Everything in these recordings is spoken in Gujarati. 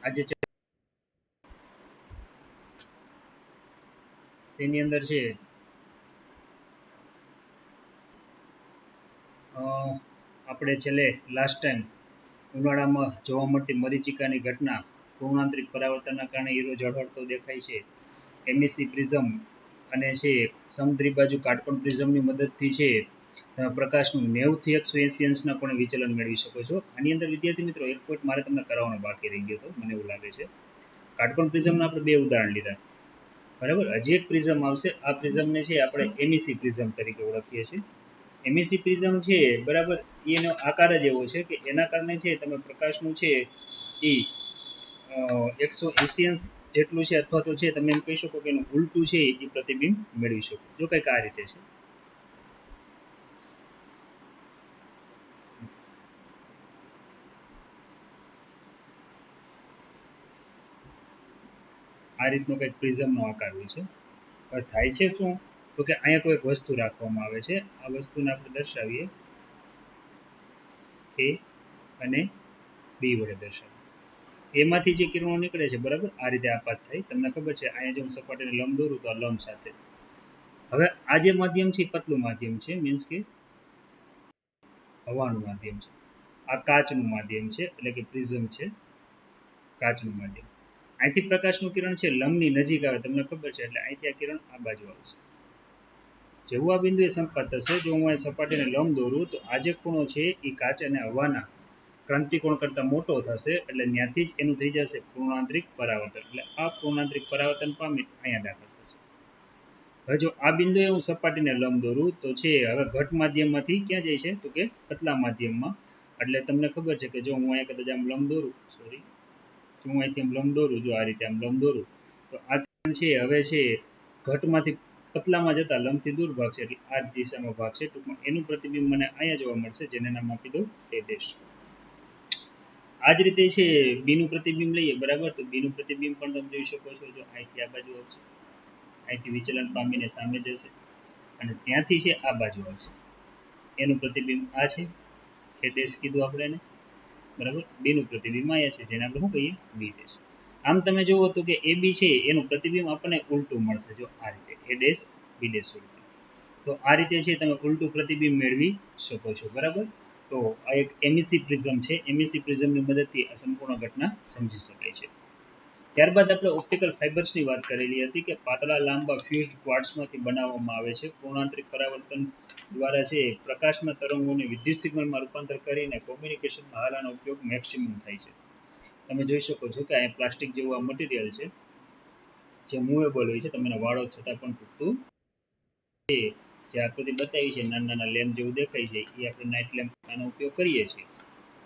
આજે તેની અંદર છે આપણે છેલ્લે લાસ્ટ ટાઈમ ઉનાળામાં જોવા મળતી મરીચિકાની ઘટના પૂર્ણાંતરિક પરાવર્તનના કારણે હીરો ઝળહળતો દેખાય છે. એમઈસી પ્રિઝમ અને છે સમુદ્રી બાજુ કાટકોણ પ્રિઝમની મદદથી છે તમે પ્રકાશનું 90 થી 180 અંશના કોણે વિચલન મેળવી શકો છો. આની અંદર વિદ્યાર્થી મિત્રો એક પોઈન્ટ મારે તમને કરાવવાનો બાકી રહી ગયો હતો, મને એવું લાગે છે. કાટકોણ પ્રિઝમના આપણે બે ઉદાહરણ લીધા, બરાબર. હજી એક પ્રિઝમ આવશે, આ પ્રિઝમને છે આપણે એમઈસી પ્રિઝમ તરીકે ઓળખીએ છીએ. એમઈસી પ્રિઝમ છે, બરાબર, એનો આકાર જ એવો છે કે એના કારણે છે તમે પ્રકાશનું છે એ 180 અંશ જેટલું છે, અથવા તો છે તમે એમ કહી શકો કે એનું ઉલટું છે એ પ્રતિબિંબ મેળવી શકો. જો કંઈક આ રીતે છે, આ રીતનો કંઈક પ્રિઝમનો આકાર હોય છે. હવે થાય છે શું, તો કે અહીંયા કોઈ એક વસ્તુ રાખવામાં આવે છે. આ વસ્તુને આપણે દર્શાવીએ એ અને બી વડે દર્શાવીએ. એમાંથી જે કિરણો નીકળે છે, બરાબર, આ રીતે આપાત થઈ. તમને ખબર છે અહીંયા જો હું સપાટીને લંબ દોરું તો આ લંબ સાથે. હવે આ જે માધ્યમ છે પતલું માધ્યમ છે, મીન્સ કે હવાનું માધ્યમ છે. આ કાચનું માધ્યમ છે, એટલે કે પ્રિઝમ છે, કાચનું માધ્યમ. અહીંથી પ્રકાશનું કિરણ છે લંબની નજીક આવે, તમને ખબર છે, એટલે અહીંથી આ કિરણ આ બાજુ આવશે. જેવું આ બિંદુએ સંપાત થશે, જો હું અહીં સપાટીને લંબ દોરું તો આ જે ખૂણો છે એ કાચ અને હવાના ક્રાંતિકોણ કરતાં મોટો થશે, એટલે ત્યાંથી જ એનું થઈ જશે પૂર્ણાંતરિક પરાવર્તન. એટલે આ પૂર્ણાંતરિક પરાવર્તન પામી અહીંયા દાખલ થશે. હવે જો આ બિંદુએ હું સપાટીને લંબ દોરું તો છે હવે ઘટ માધ્યમમાંથી ક્યાં જાય છે, તો કે પતલા માધ્યમમાં. એટલે તમને ખબર છે કે જો હું અહીંયા કદાચ આમ લંબ દોરું, સોરી, જો હું અહીંથી આમ લંબ દોરું, જો આ રીતે આમ લંબ દોરું તો આ છે હવે છે ઘટમાંથી પતલામાં જતા લંબથી દૂર ભાગશે, એટલે આ દિશામાં ભાગશે. ટૂંકમાં એનું પ્રતિબિંબ મને અહીંયા જોવા મળશે, જેને નામ આપી દઉં એ ડેશ. આ જ રીતે છે બીનું પ્રતિબિંબ લઈએ, બરાબર, તો બીનું પ્રતિબિંબ પણ તમે જોઈ શકો છો. જો અહીંથી આ બાજુ આવશે, અહીંથી વિચલન પામીને સામે જશે અને ત્યાંથી છે આ બાજુ આવશે. એનું પ્રતિબિંબ આ છે, એ ડેશ કીધું આપણે એને, બરાબર. બીનું પ્રતિબિંબ અહીંયા છે, જેને આપણે શું કહીએ, બી ડેશ. આમ તમે જુઓ તો કે એ બી છે એનું પ્રતિબિંબ આપણને ઉલટું મળશે, જો આ રીતે એ ડેશ બી ડેશ ઉલટું. તો આ રીતે છે તમે ઉલટું પ્રતિબિંબ મેળવી શકો છો, બરાબર. તો આ એક એમઈસી પ્રિઝમ છે. એમઈસી પ્રિઝમની મદદથી આ સંપૂર્ણ ઘટના સમજી શકાય છે. ત્યારબાદ આપણે ઓપ્ટિકલ ફાઇબર્સની વાત કરેલી હતી કે પાતળા લાંબા ફ્યુઝડ ક્વાર્ટ્ઝમાંથી બનાવવામાં આવે છે. પૂર્ણાંતરિક પરાવર્તન દ્વારા છે પ્રકાશના તરંગોને વિદ્યુત સિગ્નલમાં રૂપાંતર કરીને કોમ્યુનિકેશનમાં હાલ આનો ઉપયોગ મેક્સિમમ થાય છે. તમે જોઈ શકો છો કે અહીંયા પ્લાસ્ટિક જેવું આ મટીરિયલ છે જે મૂવેબલ હોય છે, તમને વાળો છતાં પણ તૂટતું છે. જે આકૃતિ બતાવી છે નાના નાના લેમ્પ જેવું દેખાય છે, એ આપણે નાઇટ લેમ્પ આનો ઉપયોગ કરીએ છીએ,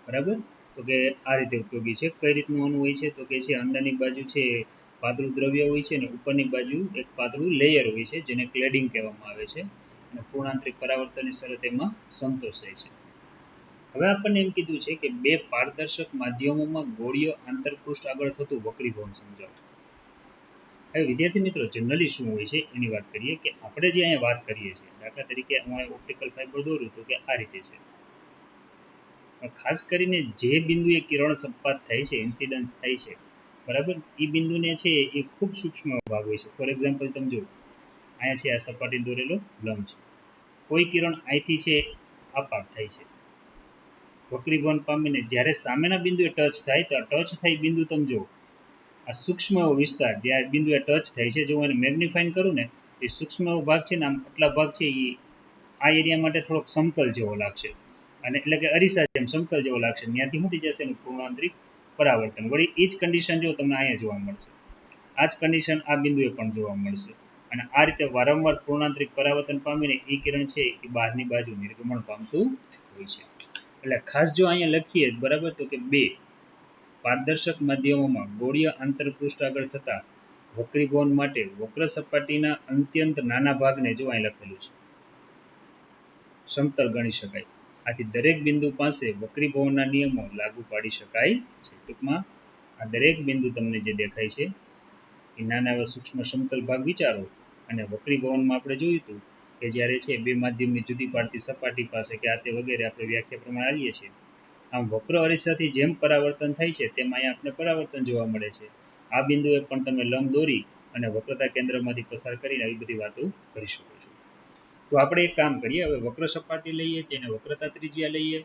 બરાબર. તો કે આ રીતે ઉપયોગી છે. કઈ રીતનું આનું હોય છે, તો કે છે અંદરની બાજુ છે પાતળું દ્રવ્ય હોય છે, અને ઉપરની બાજુ એક પાતળું લેયર હોય છે, જેને ક્લેડિંગ કહેવામાં આવે છે, અને પૂર્ણાંતરિક પરાવર્તનની શરત એમાં સંતોષાય છે. હવે આપણને એમ કીધું છે કે બે પારદર્શક માધ્યમોમાં ગોળીય આંતરપૃષ્ઠ આગળ થતું વક્રીભવન સમજાવો. હવે વિદ્યાર્થી મિત્રો જનરલી શું હોય છે એની વાત કરીએ કે આપણે જે અહીંયા વાત કરીએ છીએ, દાખલા તરીકે હું ઓપ્ટિકલ ફાઇબર દોરું તો કે આ રીતે છે. ખાસ કરીને જે બિંદુએ કિરણ સંપાત થાય છે, ઇન્સિડન્સ થાય છે, બરાબર, એ બિંદુને છે એ ખૂબ સૂક્ષ્મ ભાગ હોય છે. ફોર એક્ઝામ્પલ તમે જો અહીંયા છે આ સપાટી દોરેલો લંબ છે, કોઈ કિરણ અહીંથી છે આપાત થાય છે, વક્રીભવન પામીને જ્યારે સામેના બિંદુએ ટચ થાય તો આ ટચ થાય બિંદુ તમે જુઓ, આ સૂક્ષ્મ એવો વિસ્તાર જ્યાં બિંદુએ ટચ થાય છે, જો હું એને મેગ્નિફાઈન કરું ને એ સૂક્ષ્મ એવો ભાગ છે ને, આમ આટલા ભાગ છે એ આ એરિયા માટે થોડોક સમતલ જેવો લાગશે, અને એટલે કે અરીસા જેમ સમતલ જેવો લાગશે. ત્યાંથી શું થઈ જશે એનું પૂર્ણાંતરિક પરાવર્તન. વળી એ જ કન્ડિશન જો તમને અહીંયા જોવા મળશે, આ જ કન્ડિશન આ બિંદુએ પણ જોવા મળશે, અને આ રીતે વારંવાર પૂર્ણાંતરિક પરાવર્તન પામીને એ કિરણ છે એ બહારની બાજુ નિર્ગમન પામતું હોય છે. એટલે ખાસ જો અહીંયા લખીએ, બરાબર, તો કે બે પારદર્શક માધ્યમોમાં ગોળીય આંતરપૃષ્ઠ આગળ થતા વક્રીભવન માટે વક્ર સપાટીના અત્યંત નાના ભાગને જો અહીં લખેલું છે સમતલ ગણી શકાય. આથી દરેક બિંદુ પાસે વક્રીભવનના નિયમો લાગુ પાડી શકાય છે. ટૂંકમાં આ દરેક બિંદુ તમને જે દેખાય છે એ નાના એવા સૂક્ષ્મ સમતલ ભાગ વિચારો, અને વક્રીભવનમાં આપણે જોયું હતું કે જ્યારે છે બે માધ્યમની જુદી પાડતી સપાટી પાસે કે આ તે વગેરે આપણે વ્યાખ્યા પ્રમાણે આવીએ છીએ, આમ વક્ર અરીસાથી જેમ પરાવર્તન થાય છે તેમ અહીંયા આપણે પરાવર્તન જોવા મળે છે. આ બિંદુએ પણ તમે લંબ દોરી અને વક્રતા કેન્દ્રમાંથી પસાર કરીને આવી બધી વાતો કરી શકો છો. તો આપણે એક કામ કરીએ, હવે વક્ર સપાટી લઈએ, તેને વક્રતા ત્રિજ્યા લઈએ,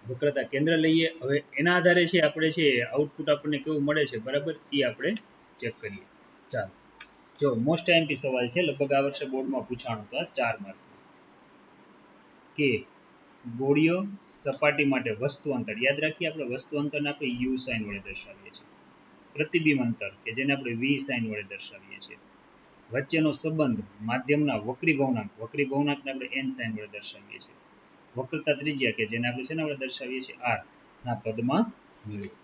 વક્રતા કેન્દ્ર લઈએ. હવે એના આધારે છે આપણે છે આઉટપુટ આપણને કેવું મળે છે, બરાબર, એ આપણે ચેક કરીએ. ચાલો, જો મોસ્ટ આઈએમપી સવાલ છે, લગભગ આ વર્ષે બોર્ડમાં પૂછાણો હતો, 4 માર્ક કે ગોળીઓ સપાટી માટે વસ્તુ અંતર, યાદ રાખીએ આપણે વસ્તુ અંતરને આપણે યુ સાઇન વડે દર્શાવીએ છીએ. પ્રતિબિંબ અંતર કે જેને આપણે વી સાઇન વડે દર્શાવીએ છીએ. વચ્ચેનો સંબંધ માધ્યમના વક્રી ભવનાંકને આપણે એન સાઇન વડે દર્શાવીએ છીએ. વક્રતા ત્રિજ્યા કે જેને આપણે શેના વડે દર્શાવીએ છીએ, આર ના પદમાં મેળવો.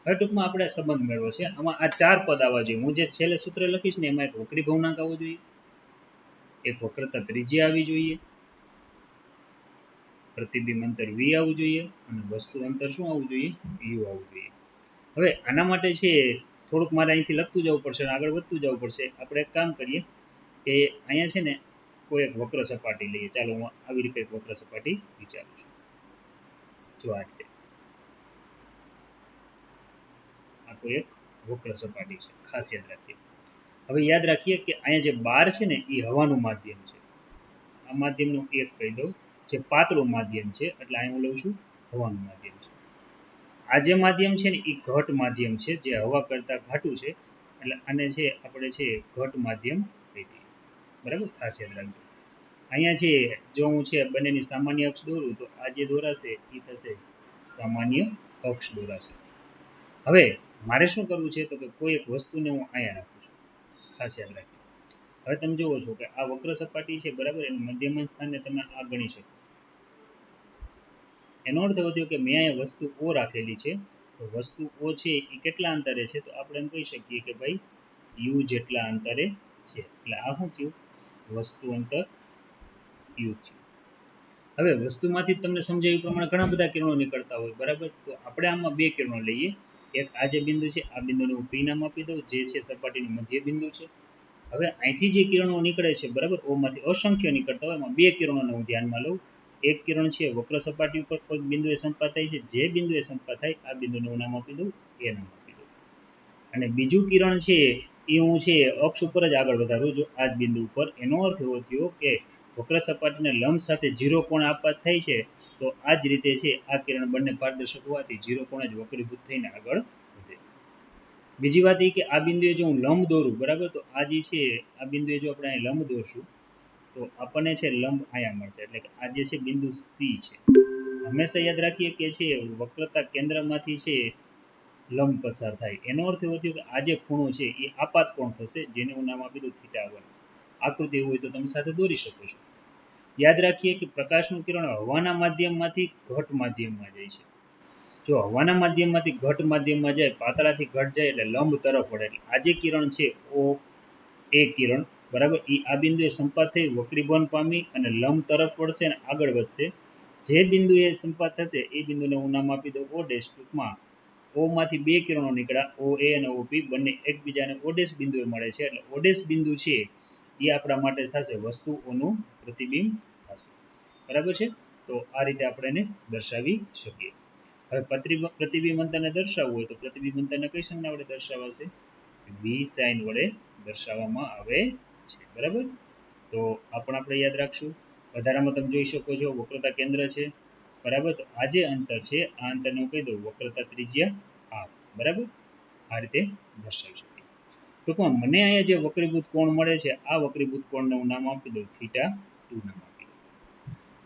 હવે ટૂંકમાં આપણે સંબંધ મેળવો છે. આમાં આ 4 પદ આવવા જોઈએ. હું જે છેલ્લે સૂત્ર લખીશ ને એમાં એક વક્રી ભવનાંક આવવો જોઈએ, એક વક્રતા ત્રિજ્યા આવી જોઈએ, પ્રતિબિંબ અંતર વી આવવું જોઈએ અને વસ્તુ અંતર શું આવવું જોઈએ, યુ આવવું જોઈએ. હવે આના માટે છે થોડુંક મારે અહીંથી લખતું જવું પડશે અને આગળ વધતું જવું પડશે. આપણે એક કામ કરીએ કે અહીંયા છે ને કોઈ એક વક્ર સપાટી લઈએ. ચાલો હું આવી રીતે એક વક્ર સપાટી વિચારું છું. જો આ રીતે આ કોઈ એક વક્ર સપાટી છે, ખાસ યાદ રાખીએ. હવે યાદ રાખીએ કે અહીંયા જે બાર છે ને એ હવાનું માધ્યમ છે. આ માધ્યમનું એક કહી દઉં, જે પાતળું માધ્યમ છે, એટલે અહીં હું લઉં છું હવાનું માધ્યમ છે. આ જે માધ્યમ છે ને એ ઘટ માધ્યમ છે, જે હવા કરતાં ઘાટું છે, એટલે આને છે આપણે છે ઘટ માધ્યમ કહી દઈએ, બરાબર, ખાસ યાદ રાખજો. અહીંયા છે જો હું છે બંનેની સામાન્ય અક્ષ દોરું તો આ જે દોરાશે એ થશે સામાન્ય અક્ષ દોરાશે. હવે મારે શું કરવું છે તો કે કોઈ એક વસ્તુને હું અહીંયા રાખું છું, ખાસ યાદ રાખજો. હવે તમે જુઓ છો કે આ વક્ર સપાટી છે, બરાબર, એનું મધ્યમાન સ્થાનને તમે આ ગણી શકો. એનો અર્થ એવો થયો કે મેં અહીંયા વસ્તુ ઓ રાખેલી છે, તો વસ્તુ ઓ છે એ કેટલા અંતરે છે, તો આપણે એમ કહી શકીએ કે ભાઈ યુ જેટલા અંતરે છે. એટલે આ શું થયું, વસ્તુ અંતર યુ થયું. હવે વસ્તુમાંથી તમને સમજાય એ પ્રમાણે ઘણા બધા કિરણો નીકળતા હોય, બરાબર. તો આપણે આમાં 2 કિરણો લઈએ. એક આ જે બિંદુ છે, આ બિંદુને હું પી નામ આપી દઉં, જે છે સપાટીનું મધ્ય બિંદુ છે. હવે અહીંથી જે કિરણો નીકળે છે, બરાબર, ઓમાંથી અસંખ્ય નીકળતા હોય, એમાં 2 કિરણોને હું ધ્યાનમાં લઉં. એક કિરણ છે વક્ર સપાટી ઉપર કોઈ બિંદુએ સંપાત થાય છે, જે બિંદુએ સંપાત થાય આ બિંદુને હું નામ આપી દઉં, એ નામ આપી દઉં. અને બીજું કિરણ છે એ હું છે અક્ષ ઉપર જ આગળ વધારું છું, આ જ બિંદુ ઉપર. એનો અર્થ એવો થયો કે વક્ર સપાટીને લંબ સાથે 0 કોણ આપાત થાય છે, તો આ જ રીતે છે આ કિરણ બંને પારદર્શક હોવાથી 0 કોણ જ વક્રીભૂત થઈને આગળ વધે. બીજી વાત એ કે આ બિંદુએ જો હું લંબ દોરું, બરાબર, તો આ જે છે આ બિંદુએ જો આપણે અહીં લંબ દોરશું તો આપણને છે લંબ અહીંયા મળશે. એટલે કે આ જે છે બિંદુ સી છે. હંમેશા યાદ રાખીએ કે છે વક્રતા કેન્દ્રમાંથી છે લંબ પસાર થાય. એનો અર્થ એવો થયો કે આ જે ખૂણો છે એ આપાત કોણ થશે, જેને હું નામ આપી દઉં θ1. આકૃતિ હોય તો તમે સાથે દોરી શકો છો. યાદ રાખીએ કે પ્રકાશનું કિરણ હવાના માધ્યમમાંથી ઘટ માધ્યમમાં જાય છે. જો હવાના માધ્યમમાંથી ઘટ માધ્યમમાં જાય, પાતળાથી ઘટ જાય એટલે લંબ તરફ વળે. એટલે આ જે કિરણ છે ઓ એ કિરણ, બરાબર, એ આ બિંદુએ સંપાત થઈ વક્રીભવન પામી અને લંબ તરફ વળશે અને આગળ વધશે. જે બિંદુએ સંપાત થશે એ બિંદુને હું નામ આપી દઉં ઓ ડેશ. ટૂંકમાં ઓ માંથી 2 કિરણો નીકળ્યા, ઓ એ અને ઓ પી, બંને એકબીજાને ઓ ડેશ બિંદુએ મળે છે. એટલે ઓ ડેશ બિંદુ છે એ આપણા માટે થશે વસ્તુઓનું પ્રતિબિંબ થશે, બરાબર છે. તો આ રીતે આપણે એને દર્શાવી શકીએ. હવે પ્રતિબિંબ અંતરને દર્શાવવું હોય તો પ્રતિબિંબ અંતરને કઈ સંજ્ઞા વડે દર્શાવાશે, વી સાઇન વડે દર્શાવવામાં આવે છે, બરાબર. તો આ પણ આપણે યાદ રાખશું. વધારામાં તમે જોઈ શકો છો વક્રતા કેન્દ્ર છે, બરાબર. તો આ જે અંતર છે આ અંતરને હું કહી દઉં વક્રતા ત્રિજ્યા આર, બરાબર. આ રીતે દર્શાવી શકીએ. ટૂંકમાં મને અહીંયા જે વક્રીભૂત કોણ મળે છે આ વક્રીભૂત કોણને હું નામ આપી દઉં θ2 નામ આપી દઉં.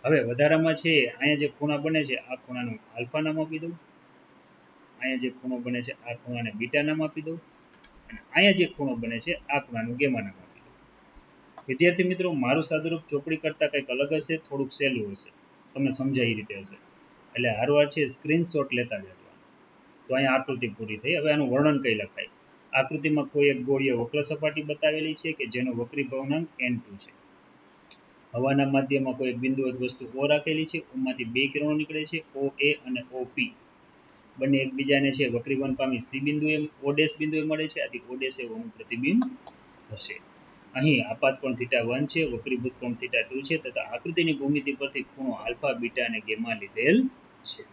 હવે વધારામાં છે અહીંયા જે ખૂણા બને છે આ ખૂણાનું આલ્ફા નામ આપી દઉં, અહીંયા જે ખૂણો બને છે આ ખૂણાને બીટા નામ આપી દઉં, અને અહીંયા જે ખૂણો બને છે આ ખૂણાનું ગેમા નામ આપી દઉં. વિદ્યાર્થી મિત્રો, મારું સાદુરૂપ ચોપડી કરતાં કંઈક અલગ હશે, થોડુંક સહેલું હશે, તમને સમજાય એ રીતે હશે. એટલે હારવાર છે સ્ક્રીનશોટ લેતા જજો. તો અહીંયા આકૃતિ પૂરી થઈ. હવે આનું વર્ણન કઈ લખાય. આકૃતિમાં કોઈ એક ગોળીય વક્ર સપાટી બતાવેલી છે કે જેનો વક્રી ભવનાંક n2 છે. હવાના માધ્યમમાં કોઈ એક બિંદુ એક વસ્તુ O રાખેલી છે. ઓમાંથી 2 કિરણો નીકળે છે, OA અને OP. બંને એકબીજાને છે વક્રીભવન પામી C બિંદુએ O' બિંદુએ મળે છે. આથી O' એ ઓનું પ્રતિબિંબ થશે. અહીં આપાત કોણ θ1 છે, વક્રીભૂત કોણ θ2 છે તથા આકૃતિની ભૂમિતિ પરથી ખૂણો આલ્ફા, બીટા અને ગેમા લીધેલ છે.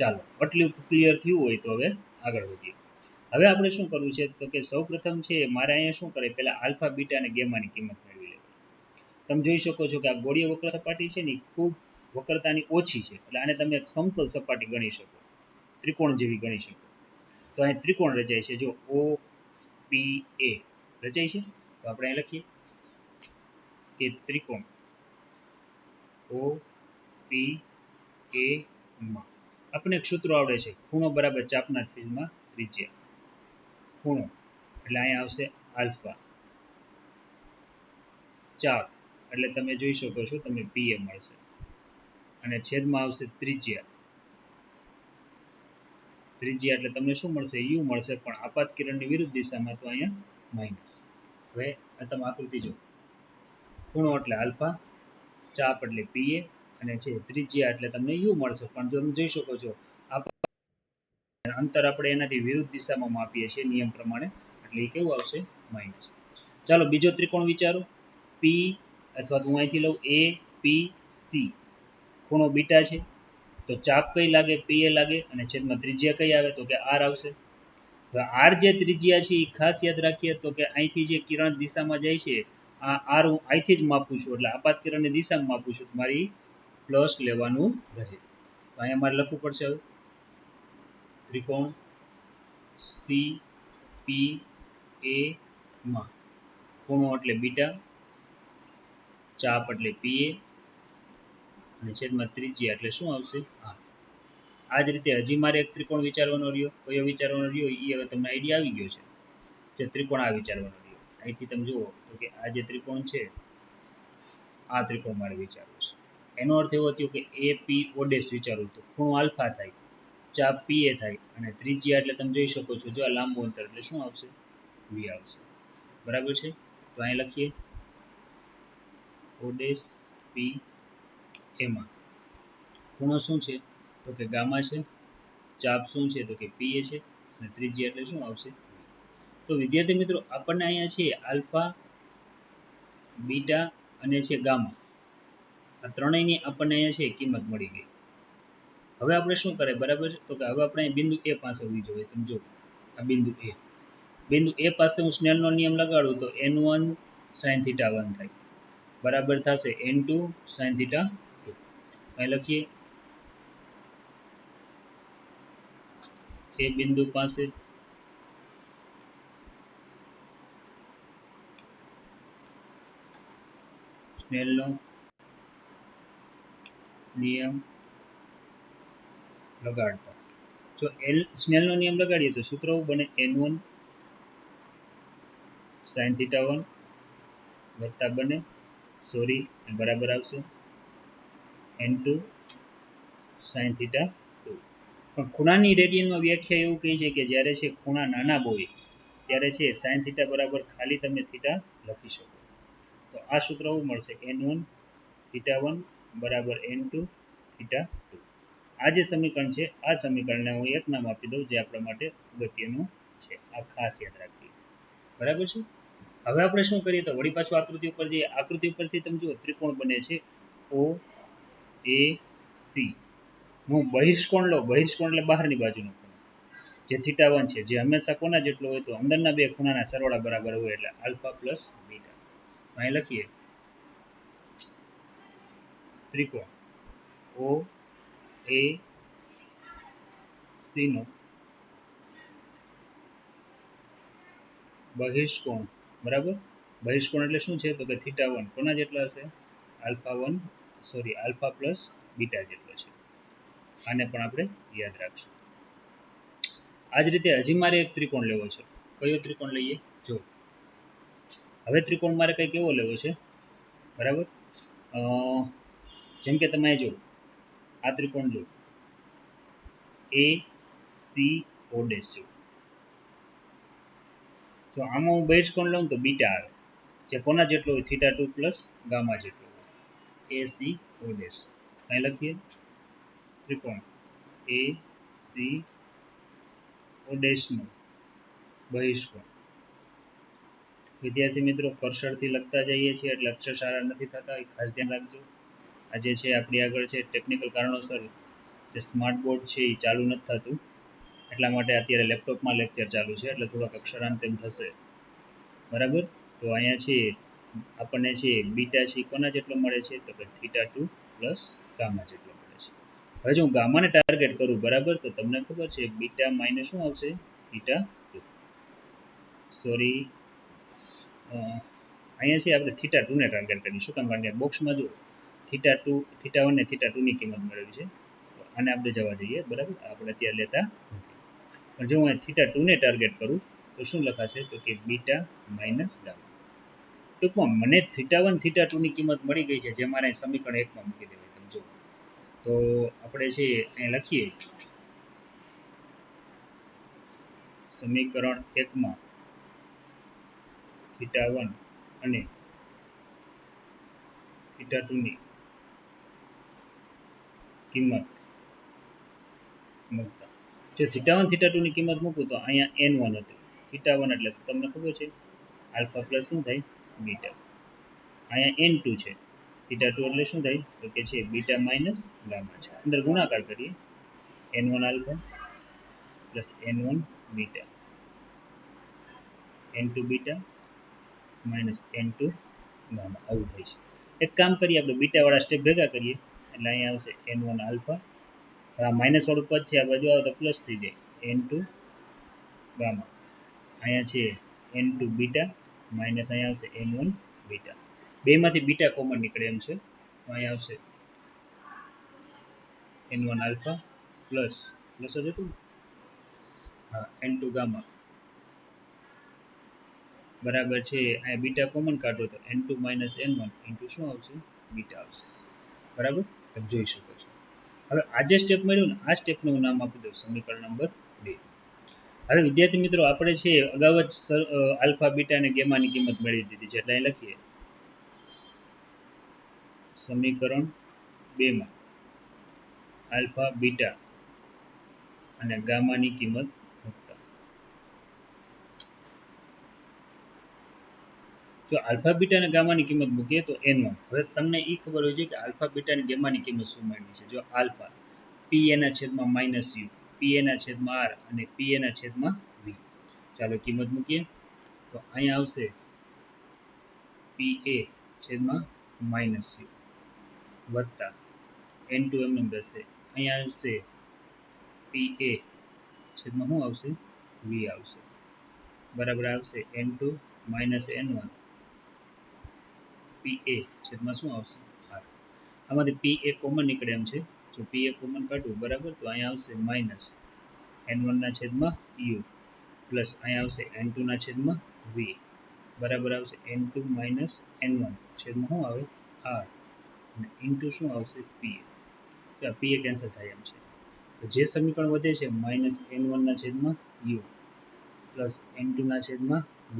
ચાલો આટલું ક્લિયર થયું હોય તો હવે આગળ વધીએ. હવે આપણે શું કરવું છે તો કે સૌપ્રથમ છે મારે અહીંયા શું કરે પહેલા આલ્ફા બીટા અને ગેમાની કિંમત મેળવી લેવી. તમે જોઈ શકો છો કે આ ગોળીય વક્ર સપાટી છે ને ખૂબ વક્રતાની ઓછી છે, એટલે આને તમે એક સમતલ સપાટી ગણી શકો, ત્રિકોણ જેવી ગણી શકો. તો અહીં ત્રિકોણ રચાય છે, જો ઓ પી એ રચાય છે. તો આપણે અહીં લખીએ કે ત્રિકોણ ઓ પી એ માં આપણને એક સૂત્ર આવડે છે, ખૂણો બરાબર ચાપના છેદમાં ત્રિજ્યા. ખૂણો એટલે અહીંયા આવશે આલ્ફા, ચાપ એટલે તમે જોઈ શકો છો તમે પીએ મળશે, અને છેદમાં આવશે ત્રિજ્યા. ત્રિજ્યા એટલે તમને શું મળશે? યુ મળશે, પણ આપાત કિરણની વિરુદ્ધ દિશામાં તો અહીંયા માઇનસ. હવે આ તમે આકૃતિ જો, ખૂણો એટલે આલ્ફા, ચાપ એટલે પીએ, અને છે ત્રિજ્યા એટલે તમને યુ મળશે, પણ તમે જોઈ શકો છો અંતર આપણે એનાથી વિરુદ્ધ દિશામાં માપીએ છીએ નિયમ પ્રમાણે, એટલે એ કેવું આવશે? માઇનસ. ચાલો બીજો ત્રિકોણ વિચારો, પી અથવા હું અહીંથી લઉં એ પી સી. ખૂણો બીટા છે, તો ચાપ કઈ લાગે? પી એ લાગે, અને છેદમાં ત્રિજ્યા કઈ આવે? તો કે આર આવશે. હવે આર જે ત્રિજ્યા છે એ ખાસ યાદ રાખીએ તો કે અહીંથી જે કિરણ દિશામાં જાય છે, આ આર હું અહીંથી જ માપું છું, એટલે આપાત કિરણની દિશામાં માપું છું, મારી પ્લસ લેવાનું રહે. તો અહીંયા મારે લખવું પડશે હવે ત્રિકોણ સી પી એ માં ખૂણો એટલે બીટા, ચાપ એટલે પીએ, અને છેદમાં ત્રિજ્યા એટલે શું આવશે? આર. આ જ રીતે હજી મારે એક ત્રિકોણ વિચારવાનો રહ્યો. કયો વિચારવાનો રહ્યો એ હવે તમને આઈડિયા આવી ગયો છે. જે ત્રિકોણ આ વિચારવાનો રહ્યો, અહીંથી તમે જુઓ તો કે આ જે ત્રિકોણ છે, આ ત્રિકોણ મારે વિચારવું છે. એનો અર્થ એવો થયો કે એ પી ઓ ડેશ વિચારવું, તો ખૂણો આલ્ફા થાય, ચાપ પી એ થાય, અને ત્રિજ્યા એટલે તમે જોઈ શકો છો જો આ લાંબુ અંતર એટલે શું આવશે? વી આવશે. બરાબર છે. તો અહીં લખીએ ઓ ડેશ પી એમાં ખૂણો શું છે તો કે ગામા છે, ચાપ શું છે તો કે પીએ છે, અને ત્રિજ્યા એટલે શું આવશે? તો વિદ્યાર્થી મિત્રો આપણને અહીંયા છે આલ્ફા, બીટા અને છે ગામા, આ ત્રણેયની આપણને અહીંયા છે કિંમત મળી ગઈ. હવે આપણે શું કરે? બરાબર, તો કે હવે આપણે બિંદુ એ પાસે હોવી જોઈએ. તમે જો આ બિંદુ એ, બિંદુ એ પાસે હું સ્નેલનો નિયમ લગાડું તો n1 sin θ 1 થાય, બરાબર થશે n2 sin θ 2. અહીં લખીએ એ બિંદુ પાસે સ્નેલનો નિયમ લગાડતા, જો સ્નેલનો નિયમ લગાડીએ તો સૂત્ર બને n1 sin θ 1 વત્તા બને બરાબર આવશે n2 sin θ 2. પણ ખૂણાની રેડિયનમાં વ્યાખ્યા એવું કહે છે કે જ્યારે છે ખૂણા નાના હોય ત્યારે છે sin θ બરાબર ખાલી તમે થીટા લખી શકો. તો આ સૂત્ર એવું મળશે n1 θ1 બરાબર n2 θ2. આ જે સમીકરણ છે, આ સમીકરણને હું એક નામ આપી દઉં જે આપણા માટે અગત્યનું છે. આ ખાસ યાદ રાખીએ. બરાબર છે. હવે આપણે શું કરીએ તો વળી પાછું આકૃતિ ઉપર જઈએ. આકૃતિ ઉપરથી તમે જુઓ ત્રિકોણ બને છે ઓ એ સી. હું બહિષ્કોણ લઉં, બહિષ્કોણ એટલે બહારની બાજુનો ખૂણો, જે θ1 છે, જે હંમેશા કોના જેટલો હોય તો અંદરના બે ખૂણાના સરવાળા બરાબર હોય, એટલે આલ્ફા પ્લસ બીટા. અહીં લખીએ ત્રિકોણ ઓ એ સી નો બહિષ્કોણ, બરાબર. બહિષ્કોણ એટલે શું છે તો કે θ1 કોના જેટલા હશે? આલ્ફા પ્લસ બીટા જેટલો છે. આને પણ આપણે યાદ રાખશું. આ જ રીતે હજી મારે એક ત્રિકોણ લેવો છે. કયો ત્રિકોણ લઈએ? જો હવે ત્રિકોણ મારે કંઈક એવો લેવો છે, બરાબર. જેમ કે તમે જો આ ત્રિકોણ જો એ સી ઓ ડેશ જો, તો આમાં હું બહિષ્કોણ લઉં તો બીટા આવે, જે કોના જેટલો હોય? θ2 પ્લસ ગામા જેટલો હોય, એ સી ઓ ડેશ. અહીં લખીએ ત્રિકોણ એ સી ઓ ડેશનો બહિષ્કોણ. વિદ્યાર્થી મિત્રો કર્સરથી લખતા જઈએ છીએ એટલે અક્ષર સારા નથી થતા, એ ખાસ ધ્યાન રાખજો. આજે છે આપણી આગળ છે ટેકનિકલ કારણોસર જે સ્માર્ટ બોર્ડ છે એ ચાલુ નથી થતું, એટલા માટે અત્યારે લેપટોપમાં લેક્ચર ચાલુ છે, એટલે થોડાક અક્ષરાંત એમ થશે, બરાબર. તો અહીંયા છે આપણને છે બીટા છે કોના જેટલો મળે છે, તો કે θ2 પ્લસ ગામા જેટલો મળે છે. હવે જો હું ગામાને ટાર્ગેટ કરું, બરાબર, તો તમને ખબર છે બીટા માઇનસ શું આવશે, θ2. સોરી, અહીંયા છે આપણે θ2 ને ટાર્ગેટ કરીશું. શું કામ? કારણ કે બોક્સમાં જો θ2 θ1 ને θ2 ની કિંમત મેળવી છે, તો આને આપણે જવા દઈએ, બરાબર, આપણે અત્યારે લેતા નથી. પણ જો હું θ2 ને ટાર્ગેટ કરું તો શું લખાશે, તો કે બીટા માઇનસ ગામા. ટૂંકમાં મને θ1 θ2 ની કિંમત મળી ગઈ છે, જે મારે સમીકરણ 1 માં મૂકી દેવાય. તમે જો તો આપણે છે અહીં લખીએ સમીકરણ 1 માં θ1 અને θ2 ની કિંમત મૂકતા, જો θ1 θ2 ની કિંમત મૂકું તો અહીંયા n1 હતું. θ1 એટલે તમને ખબર છે આલ્ફા પ્લસ શું થાય, બીટા. અહીંયા n2 છે, θ2 એટલે શું થાય, તો કે છે બીટા માઇનસ ગામા છે. અંદર ગુણાકાર કરીએ, n1 alpha plus n1 beta, n2 beta minus n2 gamma, આવું થાય છે. એક કામ કરીએ, આપણે બીટાવાળા સ્ટેપ ભેગા કરીએ, એટલે અહીંયા આવશે n1 આલ્ફા, આ માઇનસ વાળું પદ છે આ બાજુ આવે તો પ્લસ થઈ જાય, n2 ગામા. અહીંયા છે n2 બીટા માઇનસ અહીંયા આવશે n1 બીટા. બેમાંથી બીટા કોમન નીકળે એમ છે, તો અહીંયા આવશે n1 આલ્ફા પ્લસ પ્લસ જ હતું, હા, n2 ગામા બરાબર છે. અહીંયા બીટા કોમન કાઢો તો n2 માઇનસ n1 ઇન્ટુ શું આવશે, બીટા આવશે, બરાબર, તમે જોઈ શકો છો. હવે આ જે સ્ટેપ મળ્યું ને, આ સ્ટેપનું નામ આપી દઉં સમીકરણ નંબર 2. હવે વિદ્યાર્થી મિત્રો, આપણે છે અગાઉ જ આલ્ફા બીટા અને ગેમાની કિંમત મેળવી દીધી છે, એટલે અહીં લખીએ સમીકરણ 2 માં આલ્ફા બીટા અને ગામાની કિંમત મૂકતા, જો આલ્ફા બીટા અને ગામાની કિંમત મૂકીએ તો n1. હવે તમને એ ખબર હોય છે કે આલ્ફા બીટા અને ગેમાની કિંમત શું મેળવી છે. જો આલ્ફા pa ના છેદમાં માઇનસ u, pa ના છેદમાં r અને pa ના છેદમાં v. ચાલો કિંમત મૂકીએ, તો અહીંયા આવશે pa છેદમાં માઇનસ u વત્તા n2 એમને બેસે, અહીંયા આવશે pa છેદમાં શું આવશે, v આવશે, બરાબર આવશે n2 માઇનસ n1 pa છેદમાં શું આવશે, r. આમાંથી pa કોમન નીકળે એમ છે, જો pa કોમન કાઢવું, બરાબર, તો અહીંયા આવશે માઇનસ n1 ના છેદમાં u પ્લસ અહીંયા આવશે n2 ના છેદમાં v, બરાબર આવશે n2 માઇનસ n1 છેદમાં શું આવે, r, અને ઇન્ટુ શું આવશે, pa. pa કેન્સલ થાય એમ છે, તો જે સમીકરણ વધે છે માઇનસ n1 ના છેદમાં u પ્લસ n2 ના છેદમાં v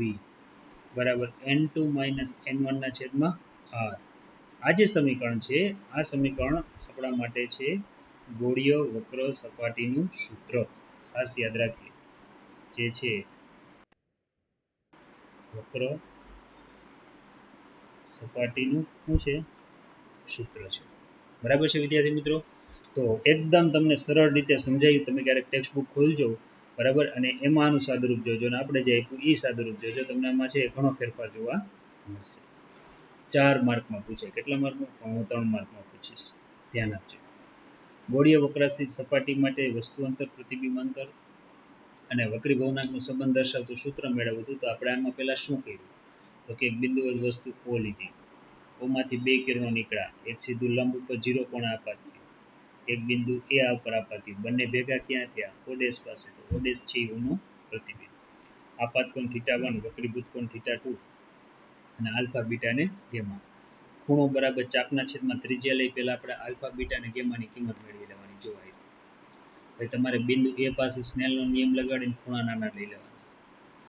બરાબર n2 માઇનસ n1 ના છેદમાં r. આ જે સમીકરણ છે, આ સમીકરણ આપણા માટે છે ગોળીય વક્ર સપાટીનું સૂત્ર. ખાસ યાદ રાખીએ, જે છે વક્ર સપાટીનું શું છે, સૂત્ર છે, બરાબર છે વિદ્યાર્થી મિત્રો. તો એકદમ તમને સરળ રીતે સમજાયું. તમે ક્યારેક ટેક્સ્ટ બુક ખોલજો, બરાબર, અને એમાં આનું સાદુરૂપ જોજો, અને આપણે જે આપ્યું એ સાદુરૂપ જોજો, તમને આમાં છે ઘણો ફેરફાર જોવા મળશે. 4 માર્કમાં પૂછાય. કેટલા માર્કમાં? હું 3 માર્કમાં પૂછીશ, ધ્યાન આપજો. ગોળીય વક્રાશિત સપાટી માટે વસ્તુ અંતર, પ્રતિબિંબ અંતર અને વક્રી ભવનાંકનો સંબંધ દર્શાવતું સૂત્ર મેળવ્યું હતું. તો આપણે આમાં પહેલા શું કર્યું, તો કે એક બિંદુ વસ્તુ O લીધી, ઓમાંથી 2 કિરણો નીકળ્યા, એક સીધું લંબ ઉપર 0 કોણ આપાતથી, એક બિંદુ A ઉપર આપાતી, બંને ભેગા ક્યાં થયા, O' પાસે, તો O' છે ઓનું પ્રતિબિંબ. આપાત કોણ θ1, વક્રીભૂત કોણ θ2 અને આલ્ફા બીટા ને ગેમા. ખૂણો બરાબર ચાપના છેદમાં ત્રિજ્યા લઈ પહેલા આપણે આલ્ફા બીટા અને ગેમાની કિંમત મેળવી લેવાની. જોવાય પછી તમારે બિંદુ A પાસે સ્નેલનો નિયમ લગાડીને ખૂણા નાના લઈ લેવાના.